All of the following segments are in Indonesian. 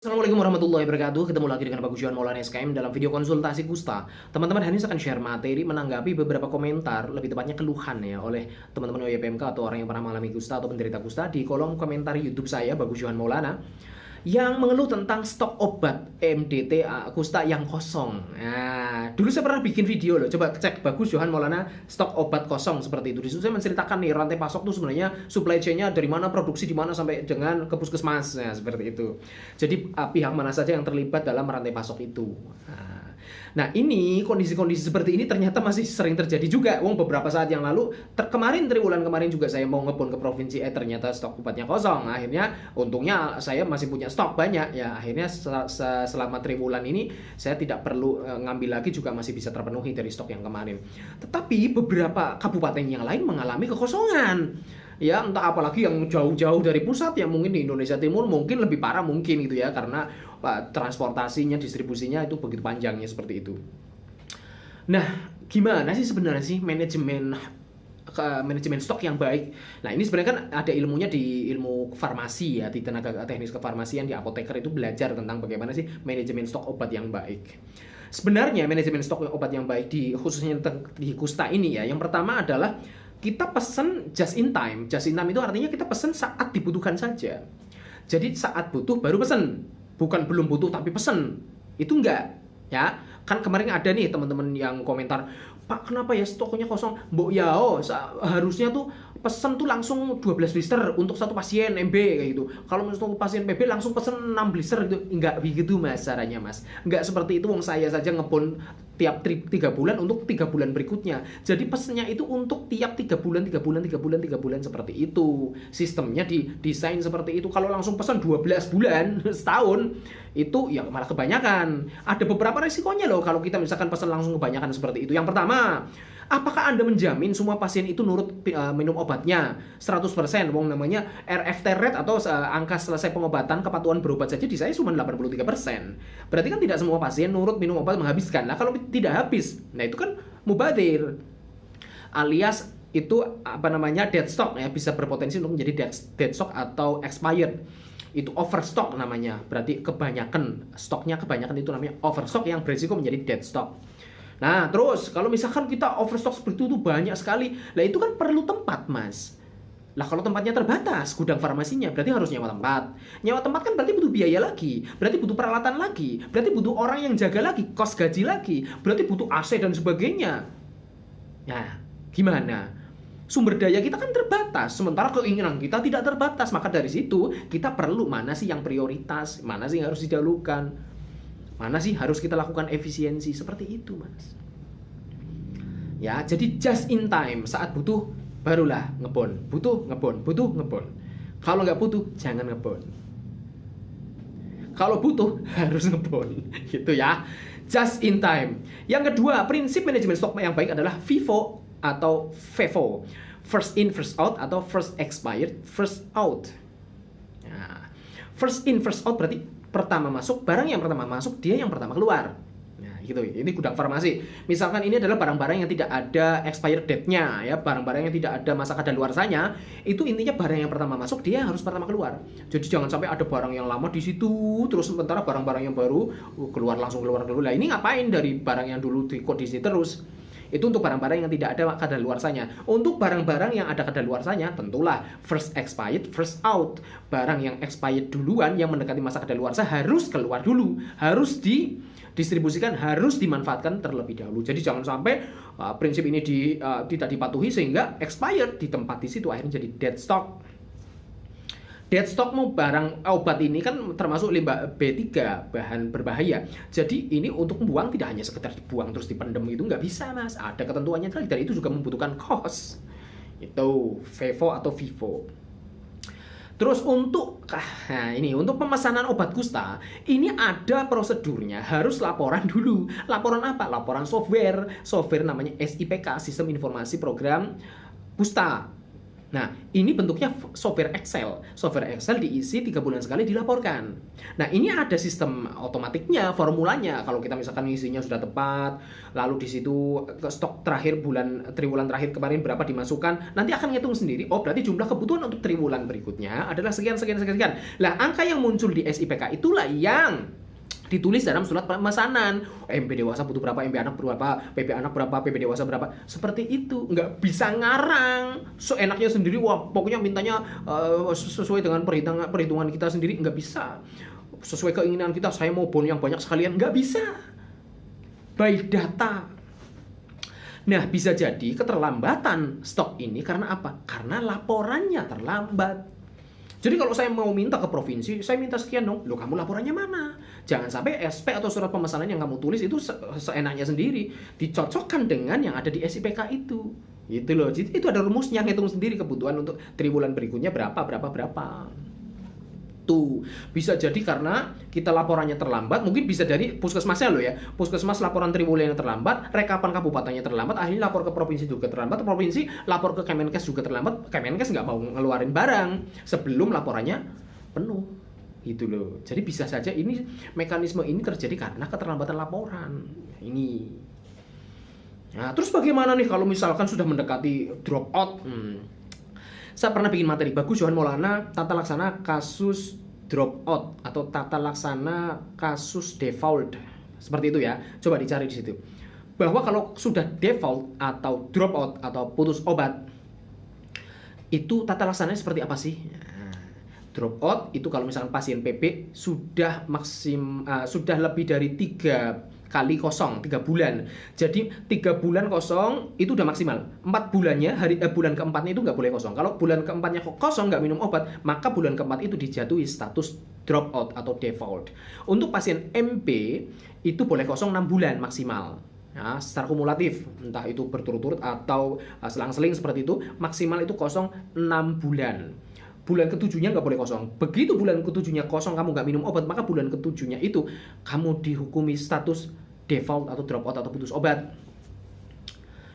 Assalamualaikum warahmatullahi wabarakatuh. Ketemu lagi dengan Bagus Johan Maulana SKM dalam video konsultasi kusta. Teman-teman, hari ini saya akan share materi menanggapi beberapa komentar, lebih tepatnya keluhan ya, oleh teman-teman OYPMK atau orang yang pernah mengalami kusta atau penderita kusta di kolom komentar YouTube saya, Bagus Johan Maulana, yang mengeluh tentang stok obat MDT kusta yang kosong. Nah, dulu saya pernah bikin video loh, coba cek Bagus Johan Maulana stok obat kosong seperti itu. Di situ saya menceritakan nih rantai pasok tuh sebenarnya supply chain-nya dari mana, produksi di mana sampai dengan ke puskesmas, nah, seperti itu. Jadi pihak mana saja yang terlibat dalam rantai pasok itu. Nah, ini kondisi-kondisi seperti ini ternyata masih sering terjadi juga. Beberapa saat yang lalu, kemarin triwulan kemarin juga saya mau ngebon ke provinsi, ternyata stok obatnya kosong. Akhirnya untungnya saya masih punya stok banyak ya. Akhirnya selama triwulan ini saya tidak perlu ngambil lagi, juga masih bisa terpenuhi dari stok yang kemarin. Tetapi beberapa kabupaten yang lain mengalami kekosongan. Ya, entah apalagi yang jauh-jauh dari pusat, yang mungkin di Indonesia Timur mungkin lebih parah mungkin gitu ya, karena transportasinya, distribusinya itu begitu panjangnya seperti itu. Nah, gimana sih sebenarnya sih manajemen stok yang baik? Nah, ini sebenarnya kan ada ilmunya di ilmu farmasi ya, di tenaga teknis kefarmasian, di apoteker itu belajar tentang bagaimana sih manajemen stok obat yang baik. Sebenarnya manajemen stok obat yang baik khususnya di kusta ini ya, yang pertama adalah kita pesen just in time. Just in time itu artinya kita pesen saat dibutuhkan saja. Jadi saat butuh baru pesen, bukan belum butuh tapi pesen. Itu enggak, ya. Kan kemarin ada nih teman-teman yang komentar, "Pak, kenapa ya stoknya kosong?" Mbok yao, harusnya tuh pesen tuh langsung 12 blister untuk satu pasien MB kayak gitu. Kalau untuk pasien PB langsung pesen 6 blister gitu. Enggak begitu Mas caranya, Mas. Enggak seperti itu, wong saya saja ngebon tiap 3 bulan untuk 3 bulan berikutnya. Jadi pesennya itu untuk tiap 3 bulan, 3 bulan, 3 bulan, 3 bulan seperti itu. Sistemnya didesain seperti itu. Kalau langsung pesan 12 bulan setahun, itu ya malah kebanyakan. Ada beberapa resikonya loh kalau kita misalkan pesan langsung kebanyakan seperti itu. Yang pertama, apakah Anda menjamin semua pasien itu nurut minum obatnya 100%? Wong namanya RFT rate atau angka selesai pengobatan, kepatuhan berobat saja di saya cuma 83%. Berarti kan tidak semua pasien nurut minum obat menghabiskan. Nah, kalau tidak habis, nah itu kan mubadir. Alias itu dead stock ya, bisa berpotensi untuk menjadi dead stock atau expired. Itu overstock namanya. Berarti kebanyakan stoknya, kebanyakan itu namanya overstock yang berisiko menjadi dead stock. Nah, terus kalau misalkan kita overstock seperti itu banyak sekali, lah itu kan perlu tempat, Mas. Lah kalau tempatnya terbatas, gudang farmasinya, berarti harus nyewa tempat. Nyewa tempat kan berarti butuh biaya lagi, berarti butuh peralatan lagi, berarti butuh orang yang jaga lagi, kos gaji lagi, berarti butuh AC dan sebagainya. Nah, gimana? Sumber daya kita kan terbatas, sementara keinginan kita tidak terbatas. Maka dari situ kita perlu mana sih yang prioritas, mana sih yang harus didahulukan, mana sih harus kita lakukan efisiensi, seperti itu, Mas. Ya, jadi just in time, saat butuh barulah ngebon, butuh ngebon, butuh ngebon. Kalau nggak butuh jangan ngebon. Kalau butuh harus ngebon, gitu ya. Just in time. Yang kedua, prinsip manajemen stok yang baik adalah FIFO atau FIFO, first in first out atau first expired first out. Nah, first in first out berarti pertama masuk, barang yang pertama masuk dia yang pertama keluar. Nah, gitu. Ini gudang farmasi. Misalkan ini adalah barang-barang yang tidak ada expired date-nya ya, barang-barang yang tidak ada masa kadaluarsanya, itu intinya barang yang pertama masuk dia harus pertama keluar. Jadi jangan sampai ada barang yang lama di situ terus sementara barang-barang yang baru keluar langsung keluar dulu. Lah ini ngapain dari barang yang dulu di sini terus? Itu untuk barang-barang yang tidak ada kadaluarsanya. Untuk barang-barang yang ada kadaluarsanya, tentulah first expired, first out. Barang yang expired duluan, yang mendekati masa kadaluarsa harus keluar dulu, harus didistribusikan, harus dimanfaatkan terlebih dahulu. Jadi jangan sampai prinsip ini tidak dipatuhi sehingga expired di tempat di situ akhirnya jadi dead stock. Dead stock mau barang obat ini kan termasuk limbah B3, bahan berbahaya. Jadi ini untuk membuang tidak hanya sekedar dibuang terus dipendem, itu nggak bisa, Mas. Ada ketentuannya tadi, dan itu juga membutuhkan cost. Itu FIFO atau FIFO. Terus untuk pemesanan obat kusta, ini ada prosedurnya, harus laporan dulu. Laporan apa? Laporan software. Software namanya SIPK, Sistem Informasi Program Kusta. Nah, ini bentuknya software Excel. Software Excel diisi 3 bulan sekali dilaporkan. Nah, ini ada sistem otomatiknya, formulanya. Kalau kita misalkan isinya sudah tepat, lalu di situ ke stok terakhir triwulan terakhir kemarin berapa dimasukkan, nanti akan ngitung sendiri. Oh, berarti jumlah kebutuhan untuk triwulan berikutnya adalah sekian. Lah, angka yang muncul di SIPK itulah yang ditulis dalam surat pemesanan. MB dewasa butuh berapa, MB anak berapa, PP anak berapa, PP dewasa berapa. Seperti itu, nggak bisa ngarang seenaknya sendiri. Wah, pokoknya mintanya sesuai dengan perhitungan kita sendiri. Nggak bisa. Sesuai keinginan kita, saya mau bon yang banyak sekalian. Nggak bisa. By data. Nah, bisa jadi keterlambatan stok ini karena apa? Karena laporannya terlambat. Jadi kalau saya mau minta ke provinsi, saya minta sekian dong. Loh, kamu laporannya mana? Jangan sampai SP atau surat pemesanan yang kamu tulis itu seenaknya sendiri. Dicocokkan dengan yang ada di SIPK itu. Gitu loh. Jadi itu ada rumusnya, ngitung sendiri kebutuhan untuk triwulan berikutnya berapa. Tuh, bisa jadi karena kita laporannya terlambat, mungkin bisa dari puskesmasnya loh ya. Puskesmas laporan triwulan yang terlambat, rekapan kabupatennya terlambat, akhirnya lapor ke provinsi juga terlambat, provinsi lapor ke Kemenkes juga terlambat, Kemenkes nggak mau ngeluarin barang sebelum laporannya penuh. Gitu loh. Jadi bisa saja ini mekanisme ini terjadi karena keterlambatan laporan. Ini. Nah, terus bagaimana nih kalau misalkan sudah mendekati drop out? Saya pernah bikin materi bagus, Johan Maulana, tata laksana kasus drop out atau tata laksana kasus default. Seperti itu ya. Coba dicari di situ. Bahwa kalau sudah default atau drop out atau putus obat, itu tata laksananya seperti apa sih? Drop out itu kalau misalkan pasien PP sudah sudah lebih dari 3 kali kosong, 3 bulan. Jadi 3 bulan kosong itu udah maksimal. 4 bulannya, bulan keempatnya itu nggak boleh kosong. Kalau bulan keempatnya kosong nggak minum obat, maka bulan keempat itu dijatuhi status drop out atau default. Untuk pasien MP itu boleh kosong 6 bulan maksimal. Nah, secara kumulatif, entah itu berturut-turut atau selang-seling seperti itu, maksimal itu kosong 6 bulan. Bulan ketujuhnya nggak boleh kosong. Begitu bulan ketujuhnya kosong, kamu nggak minum obat, maka bulan ketujuhnya itu kamu dihukumi status default atau drop out atau putus obat.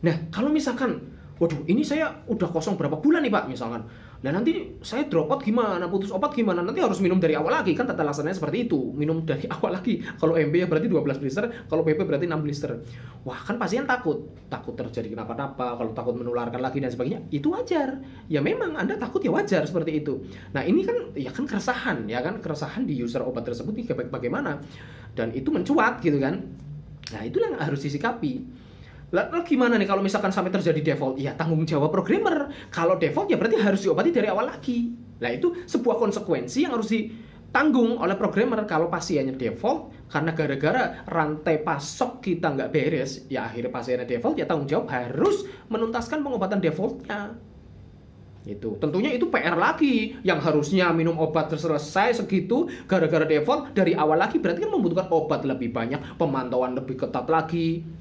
Nah, kalau misalkan, waduh, ini saya udah kosong berapa bulan nih Pak, misalkan. Nah, nanti saya drop out gimana, putus obat gimana? Nanti harus minum dari awal lagi, kan tata laksananya seperti itu. Minum dari awal lagi. Kalau MB ya berarti 12 blister, kalau PP berarti 6 blister. Wah, kan pasien takut terjadi kenapa-napa, kalau takut menularkan lagi dan sebagainya, itu wajar. Ya memang Anda takut ya wajar seperti itu. Nah, ini kan ya kan keresahan, keresahan di user obat tersebut nih bagaimana. Dan itu mencuat gitu kan. Nah, itulah yang harus disikapi. Lalu gimana nih kalau misalkan sampai terjadi default? Ya tanggung jawab programmer. Kalau default ya berarti harus diobati dari awal lagi. Nah, itu sebuah konsekuensi yang harus ditanggung oleh programmer. Kalau pasiennya default karena gara-gara rantai pasok kita nggak beres, ya akhirnya pasiennya default, ya tanggung jawab harus menuntaskan pengobatan defaultnya. Itu tentunya itu PR lagi, yang harusnya minum obat selesai segitu gara-gara default dari awal lagi, berarti kan membutuhkan obat lebih banyak, pemantauan lebih ketat lagi.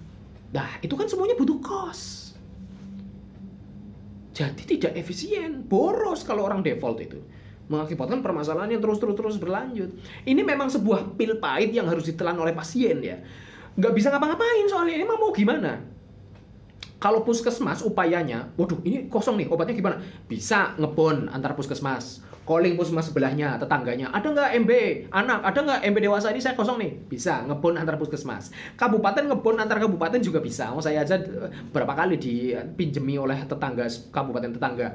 Nah, itu kan semuanya butuh kos. Jadi tidak efisien, boros kalau orang default itu. Mengakibatkan permasalahan yang terus berlanjut. Ini memang sebuah pil pahit yang harus ditelan oleh pasien ya. Nggak bisa ngapa-ngapain soalnya, ini mau gimana? Kalau puskesmas upayanya, waduh ini kosong nih, obatnya gimana? Bisa ngebon antar puskesmas. Calling puskesmas sebelahnya, tetangganya, ada nggak MB anak, ada nggak MB dewasa, ini saya kosong nih, bisa ngebon antar puskesmas. Kabupaten ngebon antar kabupaten juga bisa. Oh, saya aja berapa kali dipinjemi oleh kabupaten tetangga.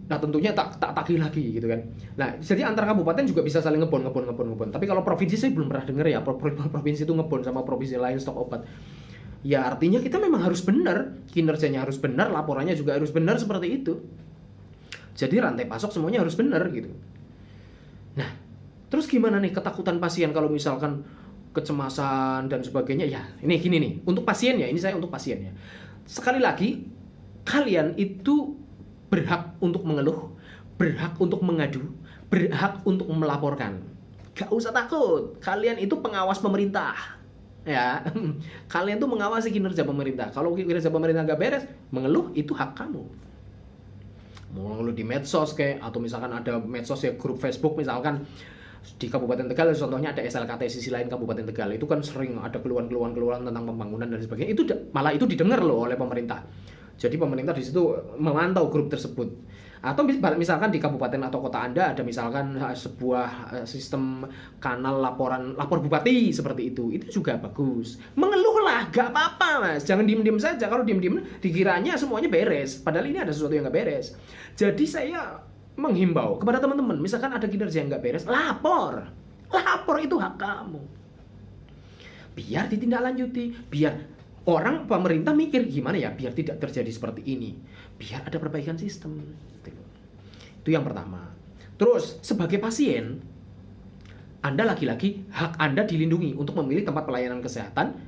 Nah, tentunya tak tagih lagi gitu kan. Nah, jadi antar kabupaten juga bisa saling ngebon. Tapi kalau provinsi saya belum pernah dengar ya, provinsi itu ngebon sama provinsi lain stok obat. Ya artinya kita memang harus benar, kinerjanya harus benar, laporannya juga harus benar seperti itu. Jadi rantai pasok semuanya harus benar gitu. Nah, terus gimana nih ketakutan pasien kalau misalkan kecemasan dan sebagainya? Ya, ini gini nih, untuk pasien ya, ini saya untuk pasien ya. Sekali lagi, kalian itu berhak untuk mengeluh, berhak untuk mengadu, berhak untuk melaporkan. Gak usah takut, kalian itu pengawas pemerintah. Ya, kalian tuh mengawasi kinerja pemerintah. Kalau kinerja pemerintah gak beres, mengeluh itu hak kamu. Mau mengeluh di medsos kayak, atau misalkan ada medsos ya, grup Facebook misalkan di Kabupaten Tegal, contohnya ada SLKT sisi lain Kabupaten Tegal, itu kan sering ada keluhan tentang pembangunan dan sebagainya. Itu malah itu didengar loh oleh pemerintah. Jadi pemerintah di situ memantau grup tersebut. Atau misalkan di kabupaten atau kota Anda ada misalkan sebuah sistem kanal lapor bupati seperti itu juga bagus. Mengeluhlah, gak apa-apa mas, jangan diem-diem saja. Kalau diem-diem dikiranya semuanya beres, padahal ini ada sesuatu yang gak beres. Jadi saya menghimbau kepada teman-teman, misalkan ada kinerja yang gak beres, lapor itu hak kamu. Biar ditindaklanjuti, biar orang pemerintah mikir gimana ya biar tidak terjadi seperti ini, biar ada perbaikan sistem. Itu yang pertama. Terus sebagai pasien, Anda lagi-lagi hak Anda dilindungi untuk memilih tempat pelayanan kesehatan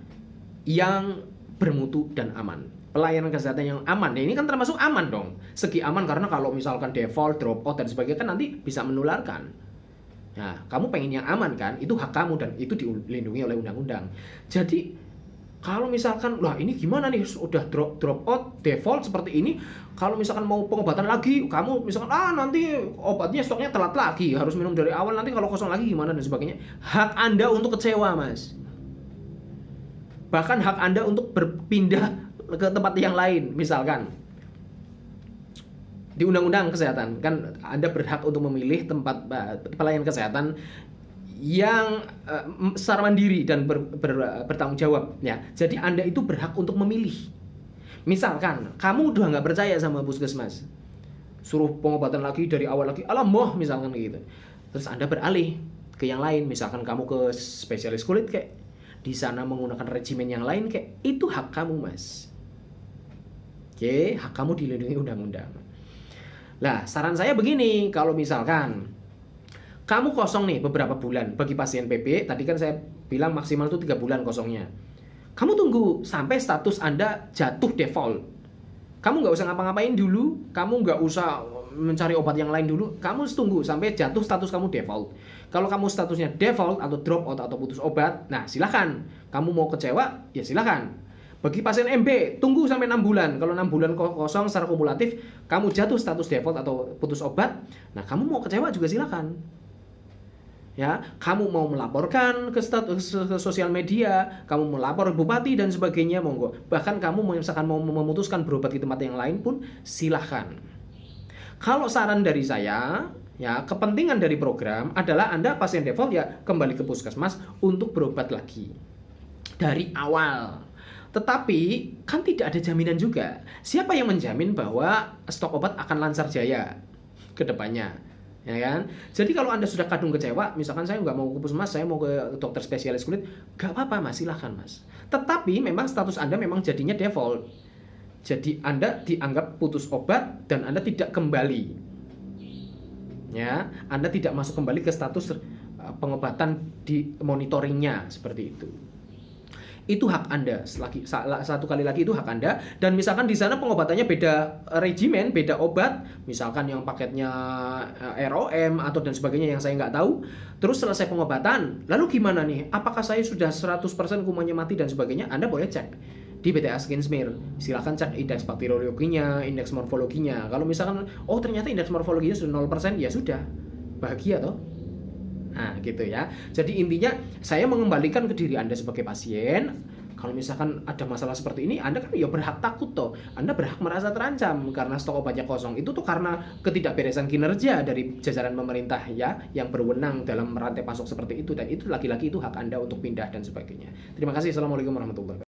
yang bermutu dan aman. Pelayanan kesehatan yang aman, ya ini kan termasuk aman dong. Segi aman karena kalau misalkan default, drop out dan sebagainya kan nanti bisa menularkan. Nah, kamu pengen yang aman kan? Itu hak kamu dan itu dilindungi oleh undang-undang. Jadi kalau misalkan, lah ini gimana nih, udah drop out, default seperti ini, kalau misalkan mau pengobatan lagi, kamu misalkan, nanti obatnya stoknya telat lagi, harus minum dari awal, nanti kalau kosong lagi gimana dan sebagainya. Hak Anda untuk kecewa, mas. Bahkan hak Anda untuk berpindah ke tempat yang lain, misalkan. Di Undang-Undang Kesehatan, kan Anda berhak untuk memilih tempat pelayanan kesehatan yang secara mandiri dan bertanggung jawab ya. Jadi Anda itu berhak untuk memilih. Misalkan kamu udah nggak percaya sama puskesmas, suruh pengobatan lagi dari awal lagi, alamoh misalkan gitu. Terus Anda beralih ke yang lain, misalkan kamu ke spesialis kulit kayak di sana menggunakan regimen yang lain kayak, itu hak kamu mas. Oke, hak kamu dilindungi undang-undang. Lah saran saya begini, kalau misalkan kamu kosong nih beberapa bulan bagi pasien PB, tadi kan saya bilang maksimal itu 3 bulan kosongnya. Kamu tunggu sampai status Anda jatuh default. Kamu nggak usah ngapa-ngapain dulu, kamu nggak usah mencari obat yang lain dulu, kamu tunggu sampai jatuh status kamu default. Kalau kamu statusnya default atau drop out atau putus obat, nah silahkan. Kamu mau kecewa, ya silahkan. Bagi pasien MB, tunggu sampai 6 bulan. Kalau 6 bulan kosong secara kumulatif, kamu jatuh status default atau putus obat, nah kamu mau kecewa juga silahkan. Ya, kamu mau melaporkan ke sosial media, kamu melapor bupati dan sebagainya, monggo. Bahkan kamu misalkan mau memutuskan berobat di tempat yang lain pun silahkan. Kalau saran dari saya, ya kepentingan dari program adalah Anda pasien default ya kembali ke puskesmas untuk berobat lagi dari awal. Tetapi kan tidak ada jaminan juga. Siapa yang menjamin bahwa stok obat akan lancar jaya ke depannya? Ya kan? Jadi kalau Anda sudah kadung kecewa, misalkan saya nggak mau ke puskesmas, saya mau ke dokter spesialis kulit, nggak apa-apa mas, silahkan mas. Tetapi memang status Anda memang jadinya default. Jadi Anda dianggap putus obat dan Anda tidak kembali. Ya, Anda tidak masuk kembali ke status pengobatan di monitoringnya seperti itu. Itu hak Anda. Satu kali lagi itu hak Anda. Dan misalkan di sana pengobatannya beda regimen, beda obat, misalkan yang paketnya ROM atau dan sebagainya yang saya nggak tahu. Terus selesai pengobatan, lalu gimana nih? Apakah saya sudah 100% kumannya mati dan sebagainya? Anda boleh cek di BTA Skin Smear. Silahkan cek indeks bakteriologinya, indeks morfologinya. Kalau misalkan, ternyata indeks morfologinya sudah 0%, ya sudah. Bahagia toh? Nah gitu ya. Jadi intinya saya mengembalikan ke diri Anda sebagai pasien. Kalau misalkan ada masalah seperti ini, Anda kan ya berhak takut toh. Anda berhak merasa terancam karena stok obatnya kosong. Itu tuh karena ketidakberesan kinerja dari jajaran pemerintah ya, yang berwenang dalam rantai pasok seperti itu. Dan itu lagi-lagi itu hak Anda untuk pindah dan sebagainya. Terima kasih. Assalamualaikum warahmatullahi wabarakatuh.